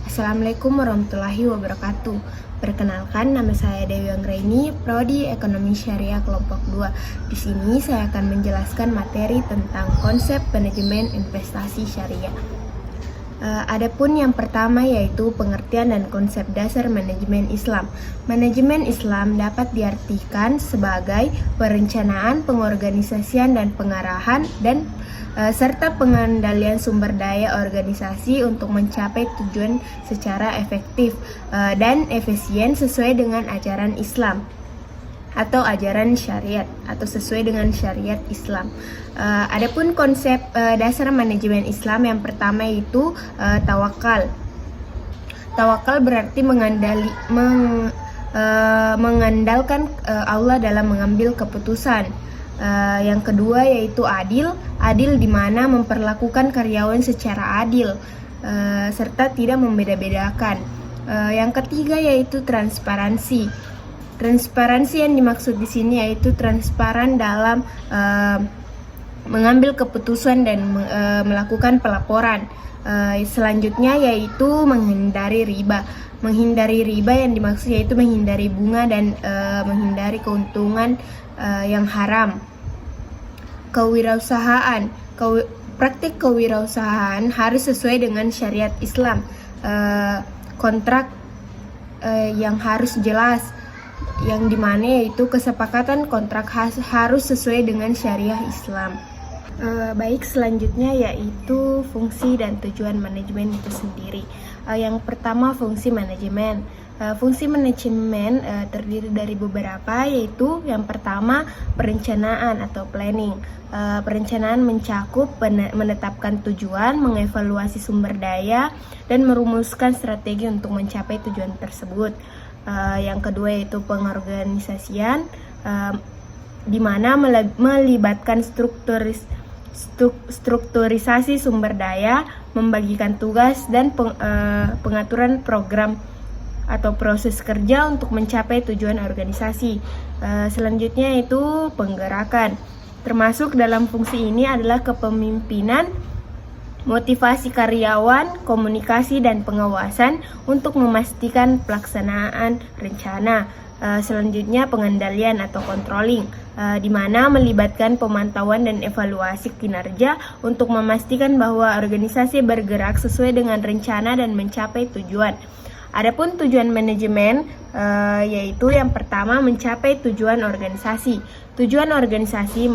Assalamualaikum warahmatullahi wabarakatuh. Perkenalkan, nama saya Dewi Anggraini, Prodi Ekonomi Syariah Kelompok 2. Di sini saya akan menjelaskan materi tentang konsep manajemen investasi syariah. Adapun yang pertama yaitu pengertian dan konsep dasar manajemen Islam. Manajemen Islam dapat diartikan sebagai perencanaan, pengorganisasian dan pengarahan dan serta pengendalian sumber daya organisasi untuk mencapai tujuan secara efektif dan efisien sesuai dengan ajaran Islam atau ajaran syariat atau sesuai dengan syariat Islam. Adapun konsep dasar manajemen Islam yang pertama itu tawakal. Tawakal berarti mengandalkan Allah dalam mengambil keputusan. Yang kedua yaitu adil. Adil di mana memperlakukan karyawan secara adil serta tidak membeda-bedakan. Yang ketiga yaitu transparansi. Transparansi yang dimaksud di sini yaitu transparan dalam mengambil keputusan dan melakukan pelaporan. Selanjutnya yaitu menghindari riba. Menghindari riba yang dimaksud yaitu menghindari bunga dan menghindari keuntungan yang haram. Kewirausahaan. Praktik kewirausahaan harus sesuai dengan syariat Islam. Kontrak yang harus jelas, yang dimana yaitu kesepakatan kontrak harus sesuai dengan syariah Islam. Baik, selanjutnya yaitu fungsi dan tujuan manajemen itu sendiri. Yang pertama, fungsi manajemen. Fungsi manajemen terdiri dari beberapa, yaitu yang pertama perencanaan atau planning. Perencanaan mencakup menetapkan tujuan, mengevaluasi sumber daya, dan merumuskan strategi untuk mencapai tujuan tersebut. Yang kedua yaitu pengorganisasian, di mana melibatkan strukturisasi sumber daya, membagikan tugas dan pengaturan program atau proses kerja untuk mencapai tujuan organisasi. Selanjutnya itu penggerakan. Termasuk dalam fungsi ini adalah kepemimpinan, motivasi karyawan, komunikasi dan pengawasan untuk memastikan pelaksanaan rencana. Selanjutnya pengendalian atau controlling, di mana melibatkan pemantauan dan evaluasi kinerja untuk memastikan bahwa organisasi bergerak sesuai dengan rencana dan mencapai tujuan. Adapun tujuan manajemen yaitu yang pertama mencapai tujuan organisasi. Tujuan organisasi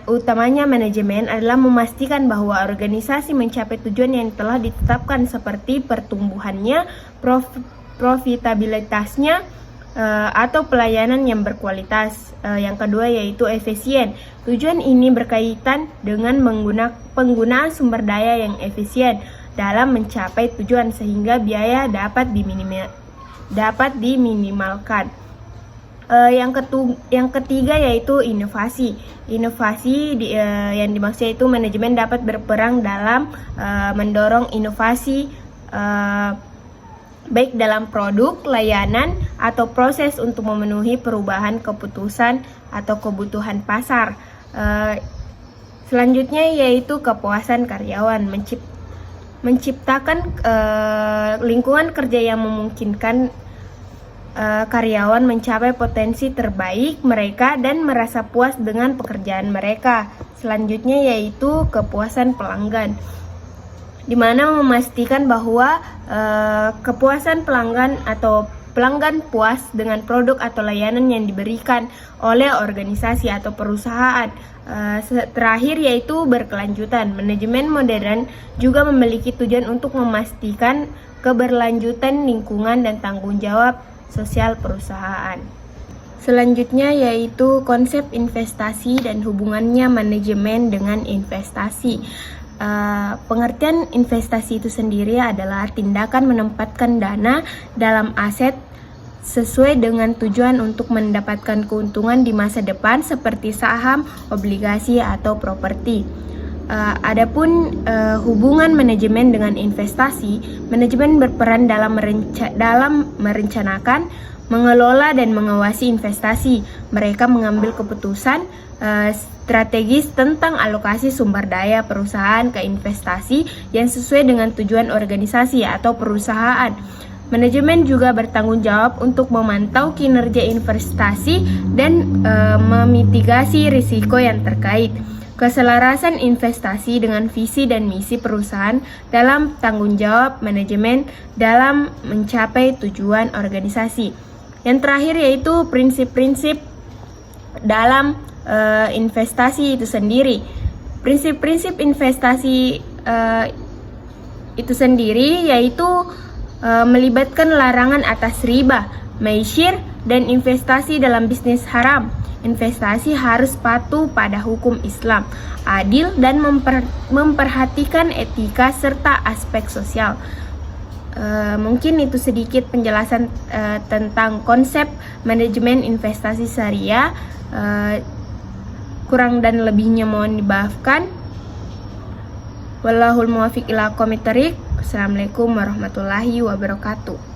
utamanya manajemen adalah memastikan bahwa organisasi mencapai tujuan yang telah ditetapkan seperti pertumbuhannya, profitabilitasnya, atau pelayanan yang berkualitas. Yang kedua yaitu efisien. Tujuan ini berkaitan dengan penggunaan sumber daya yang efisien dalam mencapai tujuan sehingga biaya dapat diminimalkan. Yang ketiga yaitu inovasi. Inovasi yang dimaksud yaitu manajemen dapat berperan dalam mendorong inovasi baik dalam produk, layanan, atau proses untuk memenuhi perubahan keputusan atau kebutuhan pasar. Selanjutnya yaitu kepuasan karyawan, menciptakan lingkungan kerja yang memungkinkan karyawan mencapai potensi terbaik mereka dan merasa puas dengan pekerjaan mereka. Selanjutnya yaitu kepuasan pelanggan, di mana memastikan bahwa kepuasan pelanggan atau pelanggan puas dengan produk atau layanan yang diberikan oleh organisasi atau perusahaan. Terakhir yaitu berkelanjutan. Manajemen modern juga memiliki tujuan untuk memastikan keberlanjutan lingkungan dan tanggung jawab sosial perusahaan. Selanjutnya yaitu konsep investasi dan hubungannya manajemen dengan investasi. Pengertian investasi itu sendiri adalah tindakan menempatkan dana dalam aset sesuai dengan tujuan untuk mendapatkan keuntungan di masa depan seperti saham, obligasi, atau properti. Adapun hubungan manajemen dengan investasi, manajemen berperan dalam merencanakan, mengelola dan mengawasi investasi. Mereka mengambil keputusan strategis tentang alokasi sumber daya perusahaan ke investasi yang sesuai dengan tujuan organisasi atau perusahaan. Manajemen juga bertanggung jawab untuk memantau kinerja investasi dan memitigasi risiko yang terkait. Keselarasan investasi dengan visi dan misi perusahaan dalam tanggung jawab manajemen dalam mencapai tujuan organisasi. Yang terakhir yaitu prinsip-prinsip dalam investasi itu sendiri. Prinsip-prinsip investasi itu sendiri yaitu melibatkan larangan atas riba, maisir, dan investasi dalam bisnis haram. Investasi harus patuh pada hukum Islam, adil, dan memperhatikan etika serta aspek sosial. Mungkin itu sedikit penjelasan tentang konsep manajemen investasi syariah. Kurang dan lebihnya mohon dimaafkan. Wallahul muwaffiq ila aqwamit thoriq. Assalamualaikum warahmatullahi wabarakatuh.